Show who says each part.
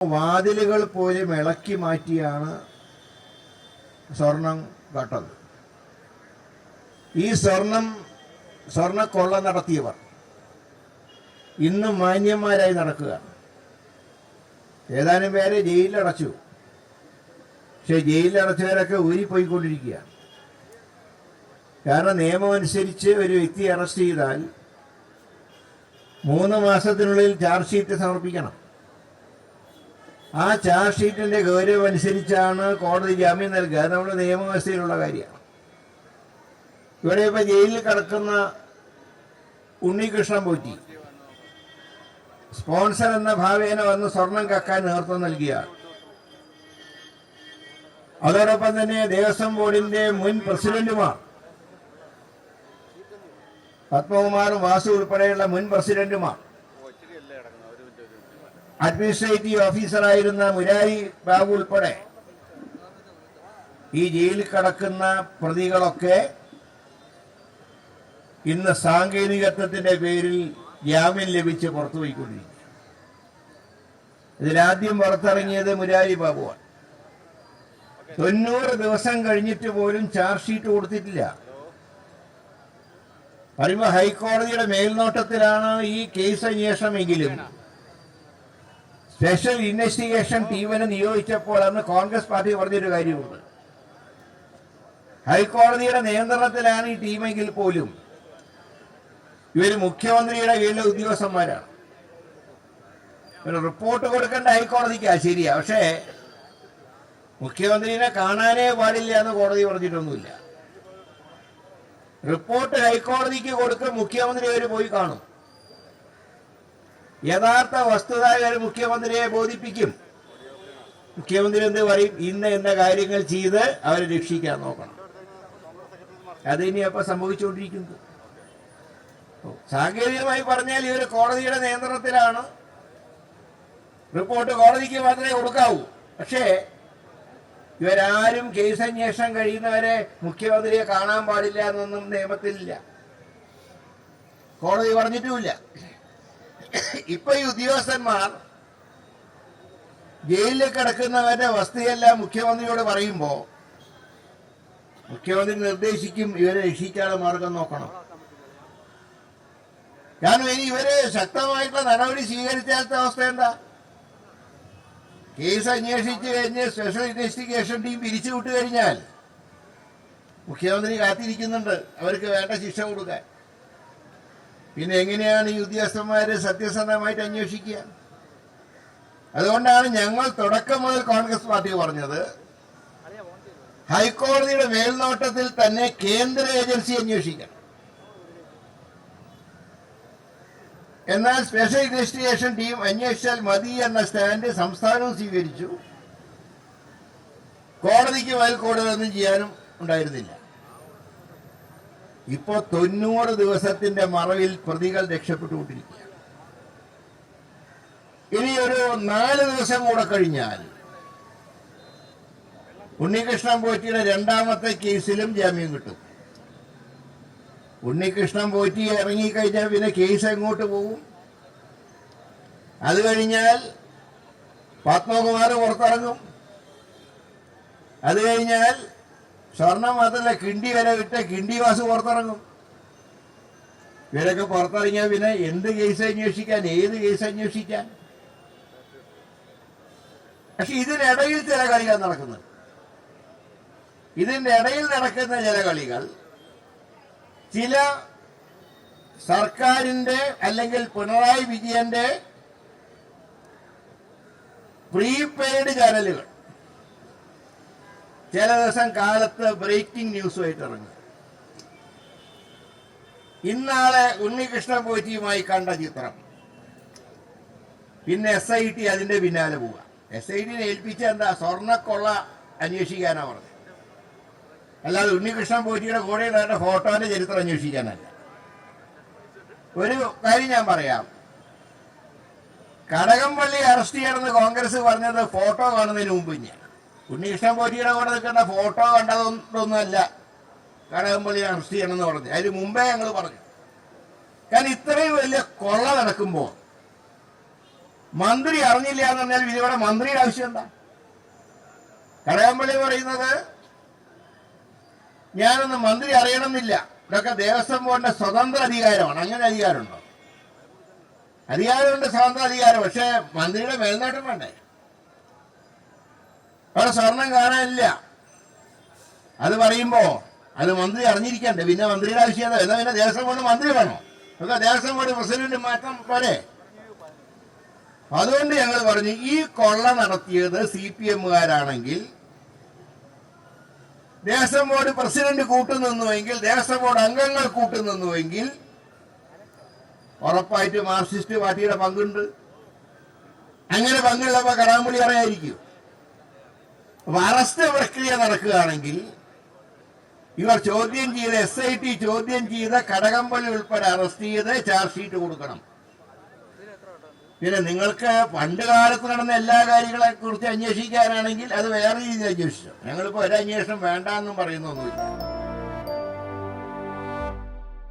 Speaker 1: വാതിലുകൾ പോലും ഇളക്കി മാറ്റിയാണ് സ്വർണം കട്ടത്. ഈ സ്വർണ്ണക്കൊള്ള നടത്തിയവർ ഇന്ന് മാന്യന്മാരായി നടക്കുകയാണ്. ഏതാനും പേരെ ജയിലിലടച്ചു. പക്ഷെ ജയിലിലടച്ചവരൊക്കെ ഊരിപ്പോയിക്കൊണ്ടിരിക്കുകയാണ്. കാരണം നിയമം അനുസരിച്ച് ഒരു വ്യക്തി അറസ്റ്റ് ചെയ്താൽ 3 മാസത്തിനുള്ളിൽ ചാർജ് ഷീറ്റ് സമർപ്പിക്കണം. ആ ചാർജ് ഷീറ്റിന്റെ ഗൗരവം അനുസരിച്ചാണ് കോടതി ജാമ്യം നൽകുക. അത് നമ്മുടെ നിയമവ്യവസ്ഥയിലുള്ള കാര്യമാണ്. ഇവിടെ ഇപ്പൊ ജയിലിൽ കിടക്കുന്ന ഉണ്ണികൃഷ്ണൻ പോറ്റി സ്പോൺസർ എന്ന ഭാവേന വന്ന് സ്വർണം കക്കാൻ നേതൃത്വം നൽകിയാണ്. അതോടൊപ്പം തന്നെ ദേവസ്വം ബോർഡിന്റെ മുൻ പ്രസിഡന്റുമാർ പത്മകുമാറും വാസു ഉൾപ്പെടെയുള്ള മുൻ പ്രസിഡന്റുമാർ, അഡ്മിനിസ്ട്രേറ്റീവ് ഓഫീസറായിരുന്ന മുരാരി ബാബു ഉൾപ്പെടെ ഈ ജയിലിൽ കിടക്കുന്ന പ്രതികളൊക്കെ ഇന്ന് സാങ്കേതികത്വത്തിന്റെ പേരിൽ ജാമ്യം ലഭിച്ച് പുറത്തുപോയിക്കൊണ്ടിരിക്കുക. ഇതിലാദ്യം പുറത്തിറങ്ങിയത് മുരാരി ബാബുവാണ്. 90 ദിവസം കഴിഞ്ഞിട്ട് പോലും ചാർജ് ഷീറ്റ് കൊടുത്തിട്ടില്ല. പറയുമ്പോൾ ഹൈക്കോടതിയുടെ മേൽനോട്ടത്തിലാണ് ഈ കേസ് അന്വേഷണമെങ്കിലും സ്പെഷ്യൽ ഇൻവെസ്റ്റിഗേഷൻ ടീമിനെ നിയോഗിച്ചപ്പോൾ അന്ന് കോൺഗ്രസ് പാർട്ടി പറഞ്ഞൊരു കാര്യമുണ്ട്. ഹൈക്കോടതിയുടെ നിയന്ത്രണത്തിലാണ് ഈ ടീമെങ്കിൽ പോലും ഇവർ മുഖ്യമന്ത്രിയുടെ കീഴിലെ ഉദ്യോഗസ്ഥന്മാരാണ്. ഒരു റിപ്പോർട്ട് കൊടുക്കേണ്ട ഹൈക്കോടതിക്കാ, ശരിയാ. പക്ഷേ മുഖ്യമന്ത്രിനെ കാണാനേ പാടില്ല എന്ന് കോടതി പറഞ്ഞിട്ടൊന്നുമില്ല. റിപ്പോർട്ട് ഹൈക്കോടതിക്ക് കൊടുക്കും, മുഖ്യമന്ത്രി അവർ പോയി കാണും. യഥാർത്ഥ വസ്തുതകൾ മുഖ്യമന്ത്രിയെ ബോധിപ്പിക്കും. മുഖ്യമന്ത്രി എന്ത് പറയും? ഇന്ന കാര്യങ്ങൾ ചെയ്ത് അവരെ രക്ഷിക്കാൻ നോക്കണം. അതിനി അപ്പൊ സംഭവിച്ചുകൊണ്ടിരിക്കുന്നത്. സാങ്കേതികമായി പറഞ്ഞാൽ ഇവർ കോടതിയുടെ നിയന്ത്രണത്തിലാണ്. റിപ്പോർട്ട് കോടതിക്ക് മാത്രമേ കൊടുക്കാവൂ. പക്ഷേ ഇവരാരും കേസ് അന്വേഷണം കഴിയുന്നവരെ മുഖ്യമന്ത്രിയെ കാണാൻ പാടില്ല എന്നൊന്നും നിയമത്തിലില്ല, കോടതി പറഞ്ഞിട്ടുമില്ല. ഇപ്പൊ ഈ ഉദ്യോഗസ്ഥന്മാർ ജയിലിൽ കിടക്കുന്നവരുടെ വസ്തുതയെല്ലാം മുഖ്യമന്ത്രിയോട് പറയുമ്പോ മുഖ്യമന്ത്രി നിർദ്ദേശിക്കും ഇവരെ രക്ഷിക്കാനുള്ള മാർഗം നോക്കണം. കാരണം ഇനി ഇവര് ശക്തമായിട്ടുള്ള നടപടി സ്വീകരിച്ചാലത്തെ അവസ്ഥ എന്താ? കേസ് അന്വേഷിച്ച് കഴിഞ്ഞ് സ്പെഷ്യൽ ഇൻവെസ്റ്റിഗേഷൻ ടീം പിരിച്ചു വിട്ടു കഴിഞ്ഞാൽ മുഖ്യമന്ത്രി കാത്തിരിക്കുന്നുണ്ട് അവർക്ക് വേണ്ട ശിക്ഷ കൊടുക്കാൻ. പിന്നെ എങ്ങനെയാണ് ഈ ഉദ്യോഗസ്ഥന്മാര് സത്യസന്ധമായിട്ട് അന്വേഷിക്കുക? അതുകൊണ്ടാണ് ഞങ്ങൾ തുടക്കം മുതൽ കോൺഗ്രസ് പാർട്ടി പറഞ്ഞത് ഹൈക്കോടതിയുടെ മേൽനോട്ടത്തിൽ തന്നെ കേന്ദ്ര ഏജൻസി അന്വേഷിക്കണം. എന്നാൽ സ്പെഷ്യൽ ഇൻവെസ്റ്റിഗേഷൻ ടീം അന്വേഷിച്ചാൽ മതി എന്ന സ്റ്റാൻഡ് സംസ്ഥാനവും സ്വീകരിച്ചു. കോടതിക്ക് മേൽക്കോടതിയൊന്നും ചെയ്യാനും ഉണ്ടായിരുന്നില്ല. ഇപ്പോ 90 ദിവസത്തിന്റെ മറവിൽ പ്രതികൾ രക്ഷപ്പെട്ടുകൊണ്ടിരിക്കുക. ഇനി ഒരു 4 ദിവസം കൂടെ കഴിഞ്ഞാൽ ഉണ്ണികൃഷ്ണൻ പോറ്റിയുടെ 2ാമത്തെ കേസിലും ജാമ്യം കിട്ടും. ഉണ്ണികൃഷ്ണൻ പോറ്റി ഇറങ്ങിക്കഴിഞ്ഞാൽ പിന്നെ കേസ് എങ്ങോട്ട് പോകും? അത് കഴിഞ്ഞാൽ പത്മകുമാർ പുറത്തിറങ്ങും. അത് കഴിഞ്ഞാൽ സ്വർണം മാത്രമല്ല, കിണ്ടി വരെ വിട്ട കിണ്ടി വാസു പുറത്തിറങ്ങും. ഇവരൊക്കെ പുറത്തിറങ്ങിയാൽ പിന്നെ എന്ത് കേസ് അന്വേഷിക്കാൻ, ഏത് കേസ് അന്വേഷിക്കാൻ? പക്ഷെ ഇതിനിടയിൽ ചില കളികൾ നടക്കുന്നത്. ഇതിന്റെ ഇടയിൽ നടക്കുന്ന ചില കളികൾ ചില സർക്കാരിന്റെ അല്ലെങ്കിൽ പിണറായി വിജയന്റെ പ്രീപെയ്ഡ് ചാനലുകൾ ചില ദിവസം കാലത്ത് ബ്രേക്കിംഗ് ന്യൂസുമായിട്ട് ഇറങ്ങും. ഇന്നാളെ ഉണ്ണികൃഷ്ണൻ പോറ്റിയുമായി കണ്ട ചിത്രം, പിന്നെ SIT അതിന്റെ പിന്നാലെ പോവുക. SITനെ ഏൽപ്പിച്ച എന്താ? സ്വർണ്ണക്കൊള്ള അന്വേഷിക്കാനാ പറഞ്ഞത്, അല്ലാതെ ഉണ്ണികൃഷ്ണൻ പോറ്റിയുടെ കൂടെ ഉണ്ടായിരുന്ന ഫോട്ടോന്റെ ചരിത്രം അന്വേഷിക്കാനല്ല. ഒരു കാര്യം ഞാൻ പറയാം, കടകംപള്ളി അറസ്റ്റ് ചെയ്യണമെന്ന് കോൺഗ്രസ് പറഞ്ഞത് ഫോട്ടോ കാണുന്നതിന് മുമ്പ് ഞാൻ ഉണ്ണികൃഷ്ണൻ പോറ്റിയുടെ കൂടെ നിൽക്കുന്ന ഫോട്ടോ കണ്ടതൊന്നുമല്ല കടകംപള്ളി അറസ്റ്റ് ചെയ്യണമെന്ന് പറഞ്ഞു. അതിന് മുമ്പേ ഞങ്ങൾ പറഞ്ഞു. കാരണം ഇത്രയും വലിയ കൊള്ള നടക്കുമ്പോൾ മന്ത്രി അറിഞ്ഞില്ല എന്ന് പറഞ്ഞാൽ ഇതിവിടെ മന്ത്രിയുടെ ആവശ്യം എന്താ? കടകംപള്ളി പറയുന്നത് ഞാനൊന്ന് മന്ത്രി അറിയണമെന്നില്ല, ഇതൊക്കെ ദേവസ്വം ബോർഡിന്റെ സ്വതന്ത്ര അധികാരമാണ്. അങ്ങനെ അധികാരമുണ്ടോ? അധികാരമുണ്ട്, സ്വതന്ത്ര അധികാരം. പക്ഷെ മന്ത്രിയുടെ മേൽനോട്ടം വേണ്ടേ? അവിടെ സ്വർണം കാണാനില്ല. അത് പറയുമ്പോ അത് മന്ത്രി അറിഞ്ഞിരിക്കണ്ടേ? പിന്നെ മന്ത്രിയുടെ ആവശ്യം എന്നാ? പിന്നെ ദേവസ്വം ബോർഡ് മന്ത്രി വേണോ? ഒക്കെ ദേവസ്വം ബോർഡ് പ്രസിഡന്റ് മാറ്റം പോരെ? അതുകൊണ്ട് ഞങ്ങൾ പറഞ്ഞു, ഈ കൊള്ള നടത്തിയത് CPM-കാരാണെങ്കിൽ ദേവസ്വം ബോർഡ് പ്രസിഡന്റ് കൂട്ടുനിന്നുവെങ്കിൽ, ദേവസ്വം ബോർഡ് അംഗങ്ങൾ കൂട്ടുനിന്നുവെങ്കിൽ ഉറപ്പായിട്ട് മാർക്സിസ്റ്റ് പാർട്ടിയുടെ പങ്കുണ്ട്. അങ്ങനെ പങ്കുള്ളപ്പോ കടകംപള്ളി അറിയായിരിക്കും. അപ്പൊ അറസ്റ്റ് പ്രക്രിയ നടക്കുകയാണെങ്കിൽ ഇവർ ചോദ്യം ചെയ്ത SIT ചോദ്യം ചെയ്ത കടകംപള്ളി ഉൾപ്പെടെ അറസ്റ്റ് ചെയ്ത് ചാർജ് ഷീറ്റ് കൊടുക്കണം. പിന്നെ നിങ്ങൾക്ക് പണ്ട് കാലത്ത് നടന്ന എല്ലാ കാര്യങ്ങളെ കുറിച്ച് അന്വേഷിക്കാനാണെങ്കിൽ അത് വേറെ രീതിയിൽ അന്വേഷിച്ചു. ഞങ്ങളിപ്പോ ഒരു അന്വേഷണം വേണ്ട എന്നും പറയുന്നൊന്നുമില്ല.